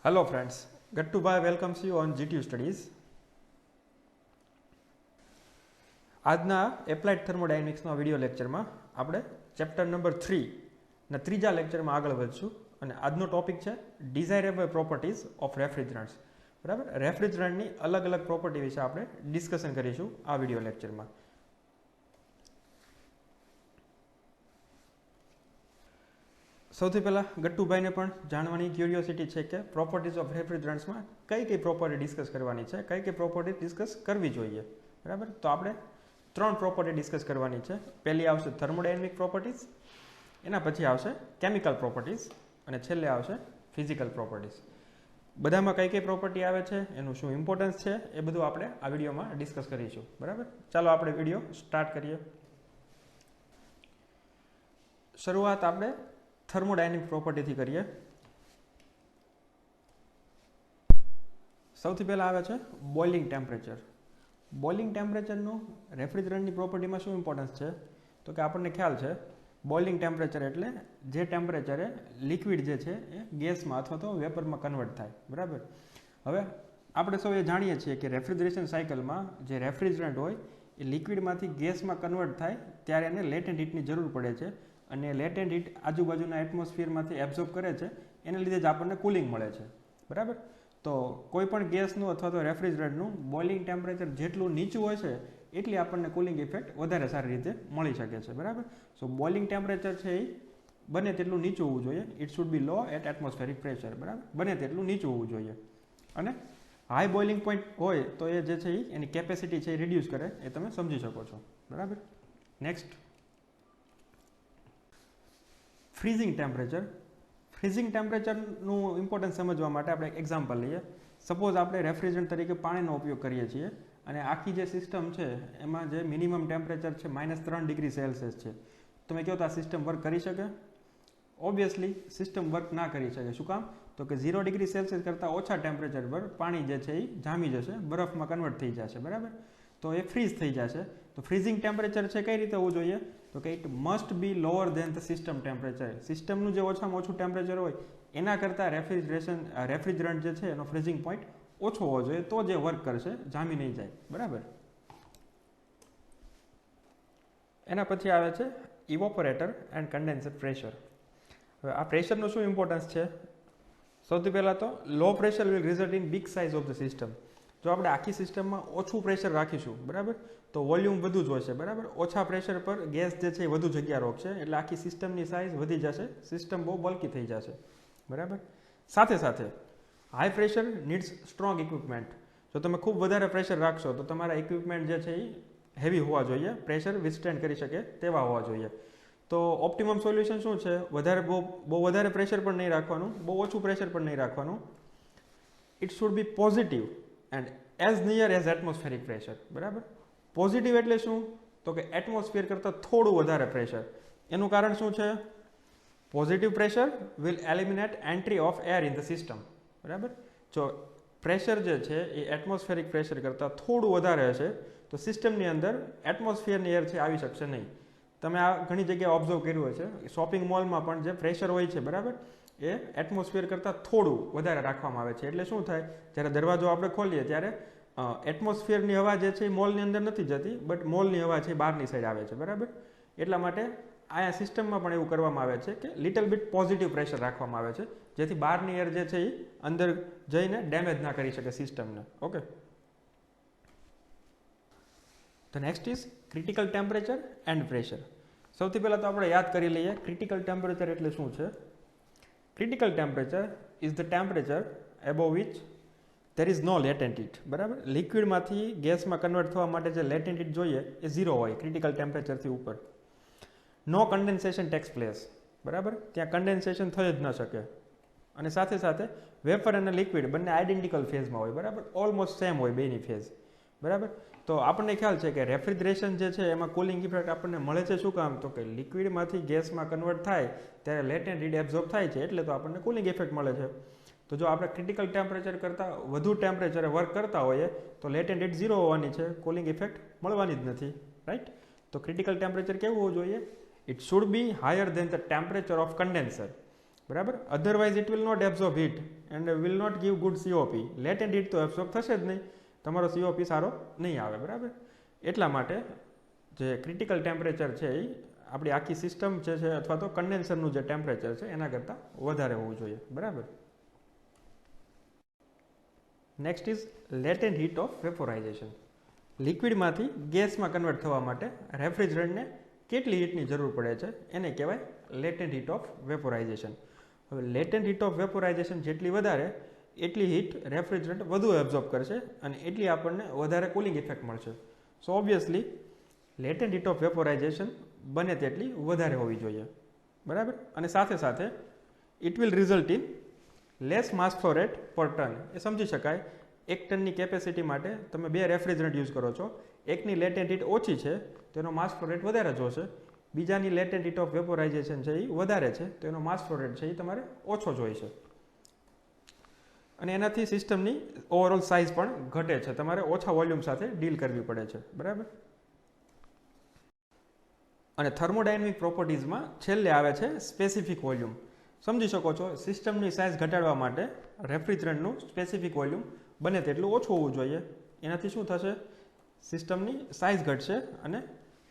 Hello friends, Gattubai welcomes you on GTU Studies. આજના applied થર્મોડાયનેમિક્સના video લેક્ચરમાં આપણે chapter number 3 ના ત્રીજા લેક્ચરમાં આગળ વધશું અને આજનો ટોપિક છે ડિઝાયરેબલ પ્રોપર્ટીઝ ઓફ રેફ્રિજરન્ટ્સ. બરાબર, રેફ્રિજરન્ટની અલગ અલગ પ્રોપર્ટી વિશે આપણે ડિસ્કશન કરીશું આ વિડિયો લેક્ચરમાં. સૌથી પહેલાં ગટ્ટુભાઈને પણ જાણવાની ક્યુરિયોસિટી છે કે પ્રોપર્ટીઝ ઓફ રેફ્રિજરન્ટ્સમાં કઈ પ્રોપર્ટી ડિસ્કસ કરવાની છે, કઈ પ્રોપર્ટી ડિસ્કસ કરવી જોઈએ. બરાબર, તો આપણે 3 પ્રોપર્ટી ડિસ્કસ કરવાની છે. પહેલી આવશે થર્મોડાયનેમિક પ્રોપર્ટીઝ, એના પછી આવશે કેમિકલ પ્રોપર્ટીઝ અને છેલ્લે આવશે ફિઝિકલ પ્રોપર્ટીઝ. બધામાં કઈ પ્રોપર્ટી આવે છે, એનું શું ઇમ્પોર્ટન્સ છે, એ બધું આપણે આ વિડીયોમાં ડિસ્કસ કરીશું. બરાબર, ચાલો આપણે વિડીયો સ્ટાર્ટ કરીએ. શરૂઆત આપણે થર્મોડાયનેમિક પ્રોપર્ટીથી કરીએ. સૌથી પહેલાં આવે છે બોઇલિંગ ટેમ્પરેચર. બોઇલિંગ ટેમ્પરેચરનું રેફ્રિજરન્ટની પ્રોપર્ટીમાં શું ઇમ્પોર્ટન્સ છે, તો કે આપણને ખ્યાલ છે બોઇલિંગ ટેમ્પરેચર એટલે જે ટેમ્પરેચરે લિક્વિડ જે છે એ ગેસમાં અથવા તો વેપરમાં કન્વર્ટ થાય. બરાબર, હવે આપણે સૌ એ જાણીએ છીએ કે રેફ્રિજરેશન સાયકલમાં જે રેફ્રિજરન્ટ હોય એ લિક્વિડમાંથી ગેસમાં કન્વર્ટ થાય ત્યારે એને લેટેન્ટ હીટની જરૂર પડે છે અને લેટેન્ટ હીટ આજુબાજુના એટમોસ્ફિયરમાંથી એબ્ઝોર્બ કરે છે, એને લીધે જ આપણને કુલિંગ મળે છે. બરાબર, તો કોઈ પણ ગેસનું અથવા તો રેફ્રિજરન્ટનું બોઇલિંગ ટેમ્પરેચર જેટલું નીચું હોય છે એટલી આપણને કુલિંગ ઇફેક્ટ વધારે સારી રીતે મળી શકે છે. બરાબર, સો બોઇલિંગ ટેમ્પરેચર છે એ બને તેટલું નીચું હોવું જોઈએ. It should be low at atmospheric pressure. બરાબર, બને તેટલું નીચું હોવું જોઈએ. અને હાઈ બોઇલિંગ પોઈન્ટ હોય તો એ જે છે એની કેપેસિટી છે એ રિડ્યુસ કરે, એ તમે સમજી શકો છો. બરાબર, નેક્સ્ટ ફ્રીઝિંગ ટેમ્પરેચર. ફ્રીઝિંગ ટેમ્પરેચરનું ઇમ્પોર્ટન્સ સમજવા માટે આપણે એક એક્ઝામ્પલ લઈએ. સપોઝ આપણે રેફ્રિજરન્ટ તરીકે પાણીનો ઉપયોગ કરીએ છીએ અને આખી જે સિસ્ટમ છે એમાં જે મિનિમમ ટેમ્પરેચર છે -3 ડિગ્રી સેલ્સિયસ છે. તમે કહો તો આ સિસ્ટમ વર્ક કરી શકે? ઓબ્વિયસલી સિસ્ટમ વર્ક ના કરી શકે. શું કામ? તો કે 0 ડિગ્રી સેલ્સિયસ કરતાં ઓછા ટેમ્પરેચર પર પાણી જે છે એ જામી જશે, બરફમાં કન્વર્ટ થઈ જશે. બરાબર, તો એ ફ્રીઝ થઈ જશે. તો ફ્રીઝિંગ ટેમ્પરેચર છે કઈ રીતે હોવું જોઈએ, તો કે it must be lower than the system temperature. સિસ્ટમનું જે ઓછામાં ઓછું ટેમ્પરેચર હોય એના કરતાં રેફ્રિજરન્ટ જે છે એનો ફ્રીઝિંગ પોઈન્ટ ઓછો હોવો જોઈએ, તો જે વર્ક કરશે, જામી નહીં જાય. બરાબર, એના પછી આવે છે ઇવોપરેટર એન્ડ કન્ડેન્સર પ્રેશર. હવે આ પ્રેશરનું શું ઇમ્પોર્ટન્સ છે? સૌથી પહેલાં તો low pressure will result in big size of the system. જો આપણે આખી સિસ્ટમમાં ઓછું પ્રેશર રાખીશું, બરાબર, તો વોલ્યુમ વધુ જ હશે. બરાબર, ઓછા પ્રેશર પર ગેસ જે છે એ વધુ જગ્યા રોકશે એટલે આખી સિસ્ટમની સાઇઝ વધી જશે, સિસ્ટમ બહુ બલ્કી થઈ જશે. બરાબર, સાથે સાથે high pressure needs strong equipment. જો તમે ખૂબ વધારે પ્રેશર રાખશો તો તમારા ઇક્વિપમેન્ટ જે છે એ હેવી હોવા જોઈએ, પ્રેશર વિથસ્ટેન્ડ કરી શકે તેવા હોવા જોઈએ. તો ઓપ્ટિમમ સોલ્યુશન શું છે? બહુ વધારે પ્રેશર પણ નહીં રાખવાનું, બહુ ઓછું પ્રેશર પણ નહીં રાખવાનું. It should B positive and as near as atmospheric pressure. બરાબર, પોઝિટિવ એટલે શું? તો કે એટમોસ્ફિયર કરતાં થોડું વધારે પ્રેશર. એનું કારણ શું છે? Positive pressure will eliminate entry of air in the system. બરાબર, જો પ્રેશર જે છે એ એટમોસ્ફેરિક પ્રેશર કરતાં થોડું વધારે હશે તો સિસ્ટમની અંદર એટમોસ્ફિયરની એર છે આવી શકશે નહીં. તમે આ ઘણી જગ્યાએ ઓબ્ઝર્વ કર્યું હોય છે, શોપિંગ મોલમાં પણ જે પ્રેશર હોય છે, બરાબર, એ એટમોસ્ફિયર કરતાં થોડું વધારે રાખવામાં આવે છે. એટલે શું થાય, જ્યારે દરવાજો આપણે ખોલીએ ત્યારે એટમોસ્ફિયરની હવા જે છે એ મોલની અંદર નથી જતી, બટ મોલની હવા છે એ બહારની સાઈડ આવે છે. બરાબર, એટલા માટે આ સિસ્ટમમાં પણ એવું કરવામાં આવે છે કે લિટલ બીટ પોઝિટિવ પ્રેશર રાખવામાં આવે છે, જેથી બહારની એર જે છે એ અંદર જઈને ડેમેજ ના કરી શકે સિસ્ટમને. ઓકે, તો next is critical temperature and pressure. સૌથી પહેલાં તો આપણે યાદ કરી લઈએ ક્રિટિકલ ટેમ્પરેચર એટલે શું છે. Critical temperature is the temperature above which there is no latent heat. બરાબર, લિક્વિડમાંથી ગેસમાં કન્વર્ટ થવા માટે જે લેટેન્ટ હીટ જોઈએ એ 0 હોય ક્રિટિકલ ટેમ્પરેચરથી ઉપર. નો કન્ડેન્સેશન ટેક્સ પ્લેસ. બરાબર, ત્યાં કન્ડેન્સેશન થઈ જ ન શકે. અને સાથે સાથે વેપર અને લિક્વિડ બંને આઇડેન્ટિકલ ફેઝમાં હોય. બરાબર, ઓલમોસ્ટ સેમ હોય બેની ફેઝ. બરાબર, તો આપણને ખ્યાલ છે કે રેફ્રિજરેશન જે છે એમાં કુલિંગ ઇફેક્ટ આપણને મળે છે. શું કામ? તો કે લિક્વિડમાંથી ગેસમાં કન્વર્ટ થાય ત્યારે લેટેન્ટ હીટ એબ્ઝોર્બ થાય છે, એટલે તો આપણને કુલિંગ ઇફેક્ટ મળે છે. તો જો આપણે ક્રિટિકલ ટેમ્પરેચર કરતાં વધુ ટેમ્પરેચરે વર્ક કરતા હોઈએ તો લેટેન્ટ હીટ 0 હોવાની છે, કુલિંગ ઇફેક્ટ મળવાની જ નથી. રાઈટ, તો ક્રિટિકલ ટેમ્પરેચર કેવું હોવું જોઈએ? It should be higher than the temperature of condenser. બરાબર, otherwise it will not absorb heat and will not give good COP. Latent heat તો એબ્સોર્બ થશે જ નહીં, તમારો સીઓપી સારો નહીં આવે, બરાબર. એટલા માટે જે ક્રિટિકલ ટેમ્પરેચર છે એ આપણી આખી સિસ્ટમ જે છે અથવા તો કન્ડેન્સરનું જે ટેમ્પરેચર છે એના કરતાં વધારે હોવું જોઈએ, બરાબર. Next is latent heat of vaporization. લિક્વિડમાંથી ગેસમાં કન્વર્ટ થવા માટે રેફ્રિજરન્ટને કેટલી હીટની જરૂર પડે છે એને કહેવાય લેટેન્ટ હીટ ઓફ વેપોરાઇઝેશન. હવે લેટેન્ટ હીટ ઓફ વેપોરાઇઝેશન જેટલી વધારે એટલી હીટ રેફ્રિજરન્ટ વધુ એબ્ઝોર્બ કરશે અને એટલી આપણને વધારે કુલિંગ ઇફેક્ટ મળશે. So obviously latent heat of vaporization બને તેટલી વધારે હોવી જોઈએ, બરાબર. અને સાથે સાથે it will result in less mass flow rate per ton. એ સમજી શકાય, 1 ટનની કેપેસિટી માટે તમે 2 રેફ્રિજરન્ટ યુઝ કરો છો, એકની લેટેન્ટ હીટ ઓછી છે તો એનો માસ ફ્લો રેટ વધારે જોશે, બીજાની લેટેન્ટ હીટ ઓફ વેપોરાઇઝેશન છે એ વધારે છે તો એનો માસ ફ્લો રેટ છે એ તમારે ઓછો જોઈશે. અને એનાથી સિસ્ટમની ઓવરઓલ સાઇઝ પણ ઘટે છે, તમારે ઓછા વોલ્યુમ સાથે ડીલ કરવી પડે છે, બરાબર. અને થર્મોડાયનેમિક પ્રોપર્ટીઝમાં છેલ્લે આવે છે સ્પેસિફિક વોલ્યુમ. સમજી શકો છો, સિસ્ટમની સાઇઝ ઘટાડવા માટે રેફ્રિજરન્ટનું સ્પેસિફિક વોલ્યુમ બને તેટલું ઓછું હોવું જોઈએ. એનાથી શું થશે, સિસ્ટમની સાઇઝ ઘટશે અને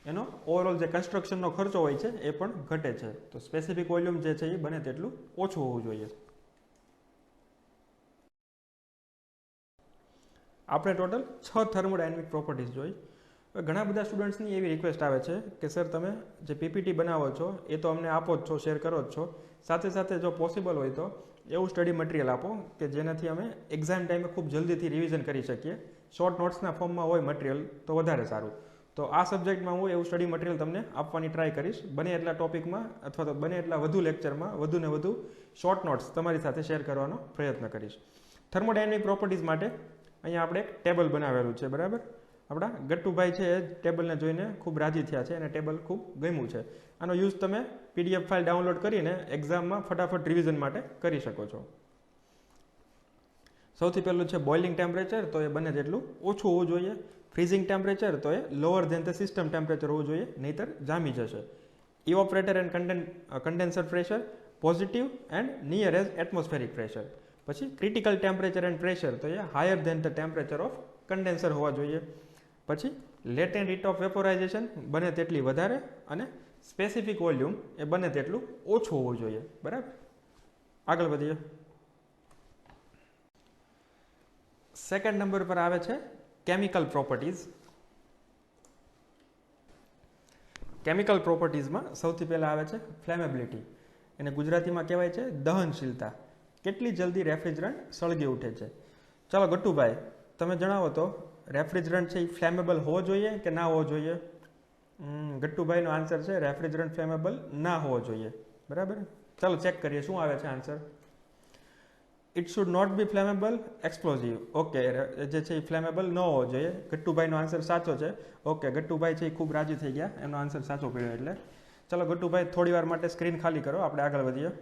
એનો ઓવરઓલ જે કન્સ્ટ્રક્શનનો ખર્ચો હોય છે એ પણ ઘટે છે. તો સ્પેસિફિક વોલ્યુમ જે છે એ બને તેટલું ઓછું હોવું જોઈએ. આપણે ટોટલ 6 થર્મોડાયનેમિક પ્રોપર્ટીઝ જોઈ. ઘણા બધા સ્ટુડન્ટ્સની એવી રિક્વેસ્ટ આવે છે કે સર તમે જે પીપીટી બનાવો છો એ તો અમને આપો જ છો, શેર કરો જ છો, સાથે સાથે જો પોસિબલ હોય તો એવું સ્ટડી મટીરિયલ આપો કે જેનાથી અમે એક્ઝામ ટાઈમે ખૂબ જલ્દીથી રિવિઝન કરી શકીએ. શોર્ટ નોટ્સના ફોર્મમાં હોય મટીરિયલ તો વધારે સારું. તો આ સબ્જેક્ટમાં હું એવું સ્ટડી મટીરિયલ તમને આપવાની ટ્રાય કરીશ. બને એટલા ટોપિકમાં અથવા તો બને એટલા વધુ લેક્ચરમાં વધુ ને વધુ શોર્ટ નોટ્સ તમારી સાથે શેર કરવાનો પ્રયત્ન કરીશ. થર્મોડાયનેમિક પ્રોપર્ટીઝ માટે અહીંયા આપણે એક ટેબલ બનાવેલું છે, બરાબર. આપણા ગટ્ટુભાઈ છે એ ટેબલને જોઈને ખૂબ રાજી થયા છે અને ટેબલ ખૂબ ગમ્યું છે. આનો યુઝ તમે પીડીએફ ફાઇલ ડાઉનલોડ કરીને એક્ઝામમાં ફટાફટ રિવિઝન માટે કરી શકો છો. સૌથી પહેલું છે બોઇલિંગ ટેમ્પરેચર, તો એ બને તેટલું ઓછું હોવું જોઈએ. ફ્રીઝિંગ ટેમ્પરેચર તો એ lower than the system temperature હોવું જોઈએ, નહીતર જામી જશે. Evaporator and condenser pressure positive and near as atmospheric pressure. પછી ક્રિટિકલ ટેમ્પરેચર એન્ડ પ્રેશર તો એ higher than the temperature of condenser હોવા જોઈએ. પછી લેટેન્ટ હીટ ઓફ વેપોરાઇઝેશન બને તેટલી વધારે અને સ્પેસિફિક વોલ્યુમ એ બને તેટલું ઓછું હોવું જોઈએ, બરાબર. આગળ વધીએ. સેકન્ડ નંબર પર આવે છે કેમિકલ પ્રોપર્ટીઝ. કેમિકલ પ્રોપર્ટીઝમાં સૌથી પહેલાં આવે છે ફ્લેમેબિલિટી. એને ગુજરાતીમાં કહેવાય છે દહનશીલતા. કેટલી જલ્દી રેફ્રિજરન્ટ સળગી ઉઠે છે. ચાલો ગટ્ટુભાઈ તમે જણાવો તો રેફ્રિજરન્ટ છે એ ફ્લેમેબલ હોવો જોઈએ કે ના હોવો જોઈએ? ગટ્ટુભાઈનો આન્સર છે રેફ્રિજરન્ટ ફ્લેમેબલ ના હોવો જોઈએ, બરાબર. ચાલો ચેક કરીએ શું આવે છે answer. It should not be flammable explosive. Okay, જે છે એ ફ્લેમેબલ ન હોવો જોઈએ. ગટ્ટુભાઈનો આન્સર સાચો છે. ઓકે, ગટ્ટુભાઈ છે એ ખૂબ રાજી થઈ ગયા, એમનો આન્સર સાચો પડ્યો એટલે. ચાલો ગટ્ટુભાઈ થોડી વાર માટે સ્ક્રીન ખાલી કરો, આપણે આગળ વધીએ.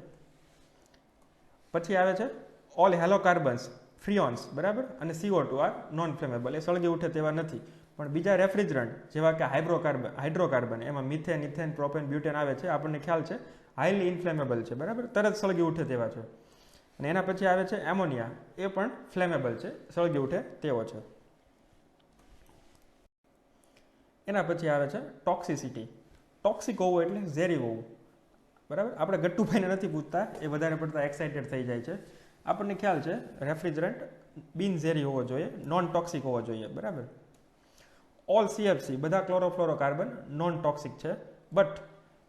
પછી આવે છે ઓલ હેલોકાર્બન્સ ફ્રીઓન્સ, બરાબર, અને CO2 આર નોન ફ્લેમેબલ. એ સળગી ઉઠે તેવા નથી. પણ બીજા રેફ્રિજરન્ટ જેવા કે હાઇડ્રોકાર્બન એમાં મિથેન, ઇથેન, પ્રોપેન, બ્યુટેન આવે છે, આપણને ખ્યાલ છે હાઈલી ઇન્ફ્લેમેબલ છે, બરાબર, તરત સળગી ઉઠે તેવા છે. અને એના પછી આવે છે એમોનિયા. એ પણ ફ્લેમેબલ છે, સળગી ઉઠે તેવો છે. એના પછી આવે છે ટોક્સિસિટી. ટોક્સિક હોવું એટલે ઝેરી હોવું, બરાબર. આપણે ગટ્ટુભાઈને નથી પૂછતા, એ વધારે પડતા એક્સાઇટેડ થઈ જાય છે. આપણને ખ્યાલ છે રેફ્રિજરન્ટ બિન ઝેરી હોવો જોઈએ, નોન ટોક્સિક હોવો જોઈએ, બરાબર. ઓલ CFC બધા ક્લોરોફ્લોરોકાર્બન નોન ટોક્સિક છે, but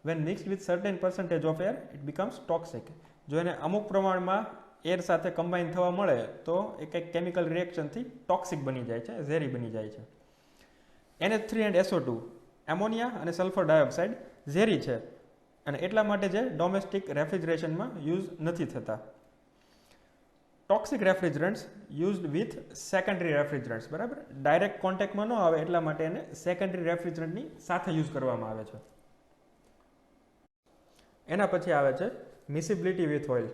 when mixed with certain percentage of air it becomes toxic. જો એને અમુક પ્રમાણમાં એર સાથે કમ્બાઈન થવા મળે તો એ કંઈક કેમિકલ રિએક્શનથી ટોક્સિક બની જાય છે, ઝેરી બની જાય છે. NH3 એન્ડ SO2 એમોનિયા અને સલ્ફર ડાયોક્સાઇડ ઝેરી છે અને એટલા માટે જે ડોમેસ્ટિક રેફ્રિજરેશનમાં યુઝ નથી થતા. ટોક્સિક રેફ્રિજરન્ટ્સ યુઝડ વિથ સેકન્ડરી રેફ્રિજરન્ટ્સ, બરાબર. ડાયરેક્ટ કોન્ટેક્ટમાં ન આવે એટલા માટે એને સેકન્ડરી રેફ્રિજરન્ટની સાથે યુઝ કરવામાં આવે છે. એના પછી આવે છે મિસિબિલિટી વિથ ઓઇલ.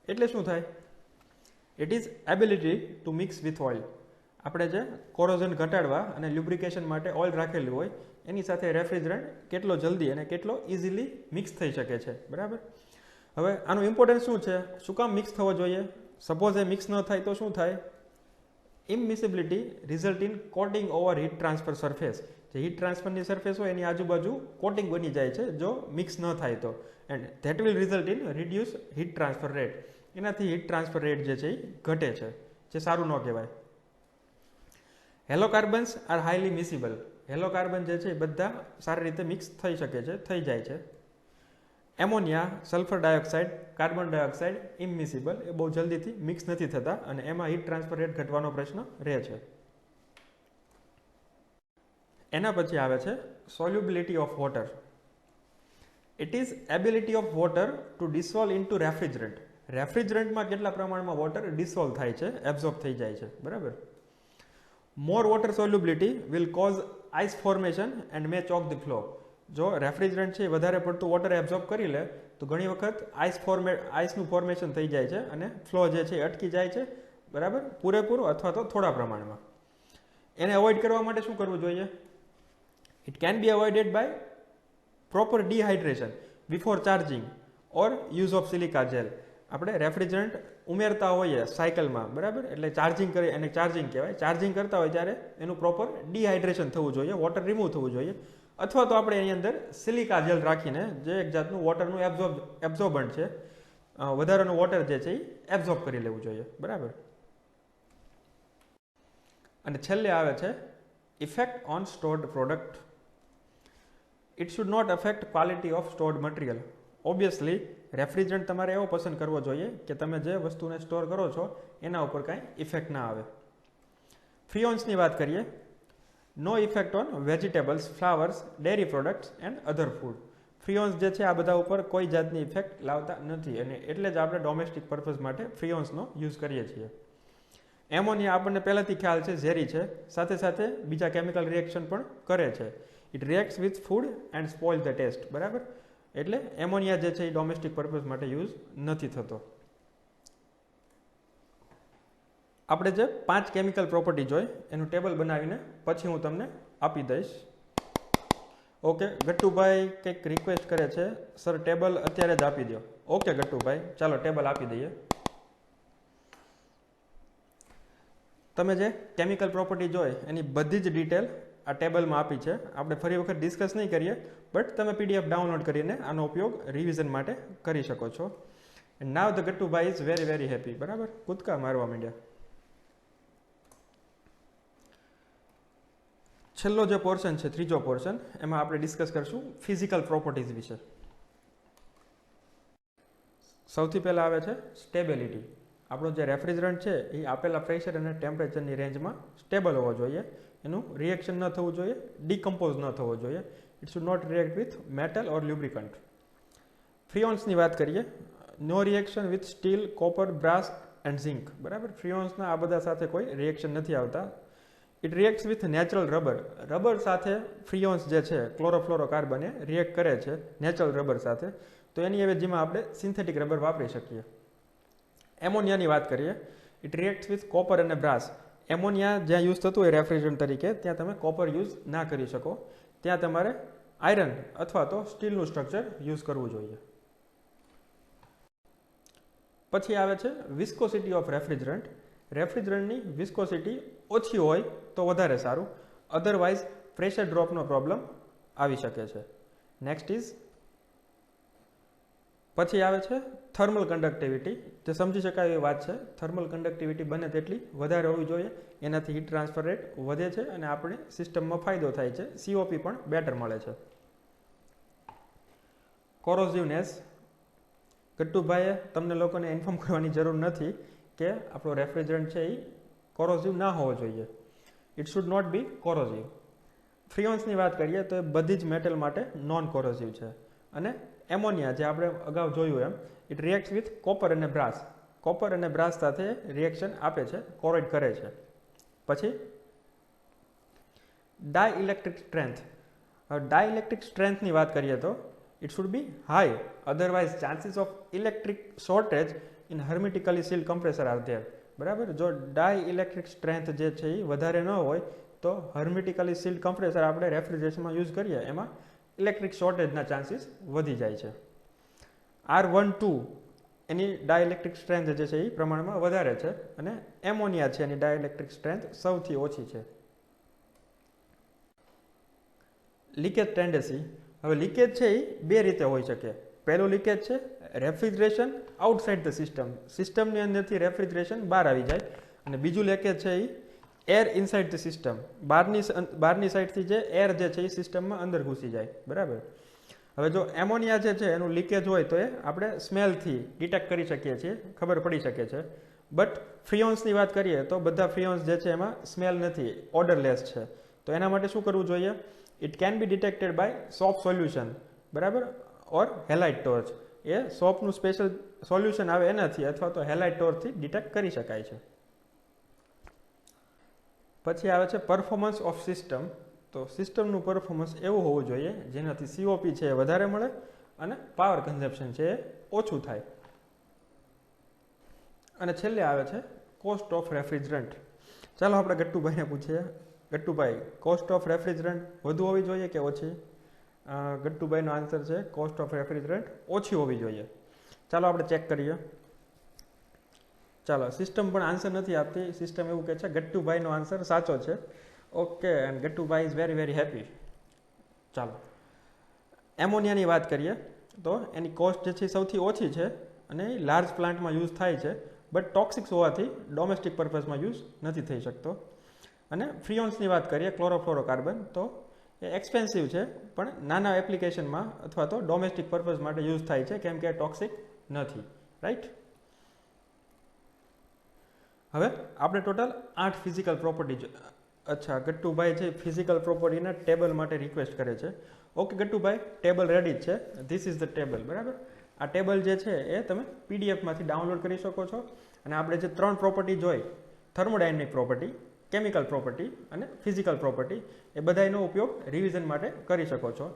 એટલે શું થાય? It is ability to mix with oil. આપણે જે કોરોઝન ઘટાડવા અને લ્યુબ્રિકેશન માટે ઓઇલ રાખેલું હોય એની સાથે રેફ્રિજરન્ટ કેટલો જલ્દી અને કેટલો ઇઝીલી મિક્સ થઈ શકે છે, બરાબર. હવે આનું ઇમ્પોર્ટન્સ શું છે? શું કામ મિક્સ થવો જોઈએ? સપોઝ એ મિક્સ ન થાય તો શું થાય? Immiscibility result in coating over heat transfer surface. જે હીટ ટ્રાન્સફરની સરફેસ હોય એની આજુબાજુ કોટિંગ બની જાય છે જો મિક્સ ન થાય તો, and that will result in reduce heat transfer rate. એનાથી હીટ ટ્રાન્સફર રેટ જે છે એ ઘટે છે, જે સારું ન કહેવાય. હેલોકાર્બન્સ આર હાઈલી મિસિબલ. હેલોકાર્બન જે છે એ બધા સારી રીતે મિક્સ થઈ શકે છે, થઈ જાય છે. Ammonia, sulphur dioxide, carbon dioxide immiscible, એ બહુ જલ્દીથી મિક્સ નથી થતા અને એમાં હીટ ટ્રાન્સફર રેટ ઘટવાનો પ્રશ્ન રહે છે. એના પછી આવે છે solubility of water. It is ability of water to dissolve into refrigerant. રેફ્રિજરન્ટમાં કેટલા પ્રમાણમાં વોટર ડિસોલ્વ થાય છે, એબ્ઝોર્બ થઈ જાય છે, બરાબર. More water solubility will cause ice formation and may choke the flow. જો રેફ્રિજરન્ટ છે વધારે પડતું વોટર એબ્ઝોર્બ કરી લે તો ઘણી વખત આઈસનું ફોર્મેશન થઈ જાય છે અને ફ્લો જે છે અટકી જાય છે, બરાબર, પૂરેપૂરું અથવા તો થોડા પ્રમાણમાં. એને અવોઇડ કરવા માટે શું કરવું જોઈએ? It can be avoided by proper dehydration before charging or use of silica gel. આપણે રેફ્રિજરન્ટ ઉમેરતા હોઈએ સાયકલમાં, બરાબર, એટલે ચાર્જિંગ કરી, એને ચાર્જિંગ કહેવાય. ચાર્જિંગ કરતા હોય ત્યારે એનું પ્રોપર ડિહાઇડ્રેશન થવું જોઈએ, વોટર રિમૂવ થવું જોઈએ. અથવા તો આપણે એની અંદર સિલિકા જેલ રાખીને, જે એક જાતનું વોટરનું એબ્ઝોર્બન્ટ છે, વધારાનું વોટર જે છે એ એબ્ઝોર્બ કરી લેવું જોઈએ, બરાબર. અને છેલ્લે આવે છે effect on stored product. It should not affect quality of stored material. Obviously refrigerant તમારે એવો પસંદ કરવો જોઈએ કે તમે જે વસ્તુને સ્ટોર કરો છો એના ઉપર કાંઈ ઇફેક્ટ ના આવે. ફ્રીઓન્સની વાત કરીએ. No effect on vegetables, flowers, dairy products and other food. Freons જે છે આ બધા ઉપર કોઈ જાતની ઇફેક્ટ લાવતા નથી અને એટલે જ આપણે ડોમેસ્ટિક પર્પઝ માટે ફ્રીઓન્સનો યુઝ કરીએ છીએ. એમોનિયા આપણને પહેલાંથી ખ્યાલ છે ઝેરી છે, સાથે સાથે બીજા કેમિકલ રિએક્શન પણ કરે છે. It reacts with food and spoil the taste, બરાબર. એટલે એમોનિયા જે છે એ ડોમેસ્ટિક પર્પઝ માટે યુઝ નથી થતો. આપણે જે 5 કેમિકલ પ્રોપર્ટી જોઈ એનું ટેબલ બનાવીને પછી હું તમને આપી દઈશ. ઓકે, ગટ્ટુભાઈ કંઈક રિક્વેસ્ટ કરે છે, સર ટેબલ અત્યારે જ આપી દો. ઓકે ગટ્ટુભાઈ, ચાલો ટેબલ આપી દઈએ. તમે જે કેમિકલ પ્રોપર્ટી જોઈ એની બધી જ ડિટેલ આ ટેબલમાં આપી છે. આપણે ફરી વખત ડિસ્કસ નહીં કરીએ, બટ તમે પીડીએફ ડાઉનલોડ કરીને આનો ઉપયોગ રિવિઝન માટે કરી શકો છો. And now the Gattubhai is very very happy, બરાબર, કૂદકા મારવા માંડ્યા. છેલ્લો જે પોર્શન છે, ત્રીજો પોર્શન, એમાં આપણે ડિસ્કસ કરશું ફિઝિકલ પ્રોપર્ટીઝ વિશે. સૌથી પહેલાં આવે છે સ્ટેબિલિટી. આપણો જે રેફ્રિજરન્ટ છે એ આપેલા પ્રેશર અને ટેમ્પરેચરની રેન્જમાં સ્ટેબલ હોવો જોઈએ. એનું રિએક્શન ન થવું જોઈએ, ડિકમ્પોઝ ન થવો જોઈએ. It should not react with metal or lubricant. ફ્રીઓન્સની વાત કરીએ. No reaction with steel, copper, brass and zinc, બરાબર. ફ્રીઓન્સના આ બધા સાથે કોઈ રિએક્શન નથી આવતા. It reacts with natural rubber. Rubber સાથે ફ્રીઓન્સ જે છે ક્લોરોફ્લોરોકાર્બન એ રિએક્ટ કરે છે નેચરલ રબર સાથે, તો એની અવેજીમાં આપણે સિન્થેટિક રબર વાપરી શકીએ. એમોનિયાની વાત કરીએ. ઇટ રિએક્ટ્સ વિથ કોપર અને બ્રાસ. એમોનિયા જ્યાં યુઝ થતું હોય રેફ્રિજરન્ટ તરીકે ત્યાં તમે કોપર યુઝ ના કરી શકો, ત્યાં તમારે આયરન અથવા તો સ્ટીલનું સ્ટ્રક્ચર યુઝ કરવું જોઈએ. પછી આવે છે વિસ્કોસિટી ઓફ રેફ્રિજરન્ટ. રેફ્રિજરન્ટની વિસ્કોસિટી ઓછી હોય તો વધારે સારું, અધરવાઇઝ પ્રેશર ડ્રોપનો પ્રોબ્લેમ આવી શકે છે. નેક્સ્ટ ઇઝ, પછી આવે છે થર્મલ કન્ડક્ટિવિટી. જે સમજી શકાય એવી વાત છે. થર્મલ કન્ડક્ટિવિટી બને તેટલી વધારે હોવી જોઈએ, એનાથી હીટ ટ્રાન્સફર રેટ વધે છે અને આપણી સિસ્ટમમાં ફાયદો થાય છે, સીઓપી પણ બેટર મળે છે. કોરોઝિવનેસ. ગટ્ટુભાઈએ તમને લોકોને ઇન્ફોર્મ કરવાની જરૂર નથી કે આપણો રેફ્રિજરન્ટ છે એ કોરોઝિવ ના હોવો જોઈએ. It should not be corrosive. ફ્રીઓન્સની વાત કરીએ તો એ બધી જ મેટલ માટે નોન કોરોઝિવ છે. અને એમોનિયા જે આપણે અગાઉ જોયું એમ, ઇટ રિએક્ટ્સ વિથ કોપર અને બ્રાસ. કોપર અને બ્રાસ સાથે રિએક્શન આપે છે, કોરોઇડ કરે છે. પછી ડાઇલેક્ટ્રિક સ્ટ્રેન્થ. ડાઇલેક્ટ્રિક સ્ટ્રેન્થની વાત કરીએ તો it should be high, otherwise chances of electric shortage in hermetically sealed compressor are there, બરાબર. જો ડાઇલેક્ટ્રિક સ્ટ્રેન્થ જે છે એ વધારે ન હોય તો હર્મેટિકલી સીલ્ડ કમ્પ્રેસર આપણે રેફ્રિજરેશનમાં યુઝ કરીએ એમાં ઇલેક્ટ્રિક શોર્ટેજના ચાન્સીસ વધી જાય છે. R12 એની ડાયઇલેક્ટ્રિક સ્ટ્રેન્થ જે છે એ પ્રમાણમાં વધારે છે અને એમોનિયા છે એની ડાયઇલેક્ટ્રિક સ્ટ્રેન્થ સૌથી ઓછી છે. Leakage tendency. હવે લીકેજ છે એ બે રીતે હોઈ શકે. પહેલું લીકેજ છે રેફ્રિજરેશન આઉટસાઇડ ધ સિસ્ટમ, સિસ્ટમની અંદરથી રેફ્રિજરેશન બહાર આવી જાય. અને બીજું લીકેજ છે એ એર ઇનસાઇડ ધ સિસ્ટમ, બહારની સાઈડથી જે એર જે છે એ સિસ્ટમમાં અંદર ઘૂસી જાય. બરાબર. હવે જો એમોનિયા જે છે એનું લીકેજ હોય તો એ આપણે સ્મેલથી ડિટેક્ટ કરી શકીએ છીએ, ખબર પડી શકે છે. બટ ફ્રીઓન્સની વાત કરીએ તો બધા ફ્રીઓન્સ જે છે એમાં સ્મેલ નથી, ઓડરલેસ છે. તો એના માટે શું કરવું જોઈએ? It can be detected by soap solution, બરાબર, ઓર હેલાઇટ ટોર્ચ. એ સોપનું સ્પેશિયલ સોલ્યુશન આવે એનાથી અથવા તો હેલાઇટ ટોર્ચથી ડિટેક્ટ કરી શકાય છે. પછી આવે છે પરફોર્મન્સ ઓફ સિસ્ટમ. તો સિસ્ટમનું પરફોર્મન્સ એવું હોવું જોઈએ જેનાથી સીઓપી છે એ વધારે મળે અને પાવર કન્ઝમ્પશન છે એ ઓછું થાય. અને છેલ્લે આવે છે કોસ્ટ ઓફ રેફ્રિજરન્ટ. ચાલો આપણે ગટ્ટુભાઈને પૂછીએ. ગટ્ટુભાઈ, કોસ્ટ ઓફ રેફ્રિજરન્ટ વધુ હોવી જોઈએ કે ઓછી? ગટ્ટુભાઈનો આન્સર છે કોસ્ટ ઓફ રેફ્રિજરન્ટ ઓછી હોવી જોઈએ. ચાલો આપણે ચેક કરીએ. ચાલો, સિસ્ટમ પણ આન્સર નથી આપતી. સિસ્ટમ એવું કહે છે ગટ્ટુભાઈનો આન્સર સાચો છે. Okay, and Gattubhai is very very happy. ચાલો, એમોનિયાની વાત કરીએ તો એની કોસ્ટ જે છે સૌથી ઓછી છે અને એ લાર્જ પ્લાન્ટમાં યુઝ થાય છે, બટ ટોક્સિક્સ હોવાથી ડોમેસ્ટિક પર્પઝમાં યુઝ નથી થઈ શકતો. અને ફ્રીઓન્સની વાત કરીએ, ક્લોરોફ્લોરોકાર્બન, તો એ એક્સપેન્સિવ છે પણ નાના એપ્લિકેશનમાં અથવા તો ડોમેસ્ટિક પર્પઝ માટે યુઝ થાય છે કેમ કે ટોક્સિક નથી. રાઈટ. હવે આપણે ટોટલ 8 ફિઝિકલ પ્રોપર્ટી. અચ્છા, ગટ્ટુભાઈ છે ફિઝિકલ પ્રોપર્ટીના ટેબલ માટે રિક્વેસ્ટ કરે છે. ઓકે ગટ્ટુભાઈ, ટેબલ રેડી જ છે. This is the table. બરાબર. આ ટેબલ જે છે એ તમે પીડીએફમાંથી ડાઉનલોડ કરી શકો છો. અને આપણે જે 3 પ્રોપર્ટી જોઈ, થર્મોડાયનેમિક પ્રોપર્ટી, કેમિકલ પ્રોપર્ટી અને ફિઝિકલ પ્રોપર્ટી, એ બધાનો ઉપયોગ રિવિઝન માટે કરી શકો છો.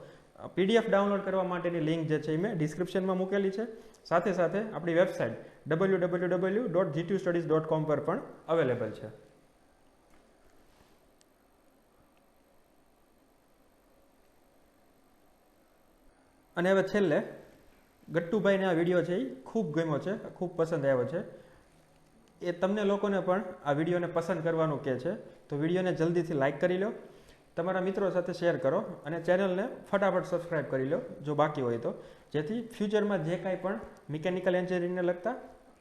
પીડીએફ ડાઉનલોડ કરવા માટેની લિંક જે છે એ મેં ડિસ્ક્રિપ્શનમાં મૂકેલી છે. સાથે સાથે આપણી વેબસાઇટ www.gtustudies.com પર પણ અવેલેબલ છે. અને હવે છેલ્લે ગટ્ટુભાઈને આ વિડીયો છે એ ખૂબ ગમ્યો છે, ખૂબ પસંદ આવ્યો છે. એ તમને લોકોને પણ આ વિડીયોને પસંદ કરવાનું કહે છે. તો વિડીયોને જલ્દીથી લાઇક કરી લો, તમારા મિત્રો સાથે શેર કરો અને ચેનલને ફટાફટ સબસ્ક્રાઈબ કરી લો જો બાકી હોય તો, જેથી ફ્યુચરમાં જે કાંઈ પણ મિકેનિકલ એન્જિનિયરિંગને લગતા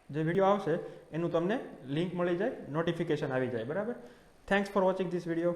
જે વિડીયો આવશે એનું તમને લિંક મળી જાય, નોટિફિકેશન આવી જાય. બરાબર. Thanks for watching this video.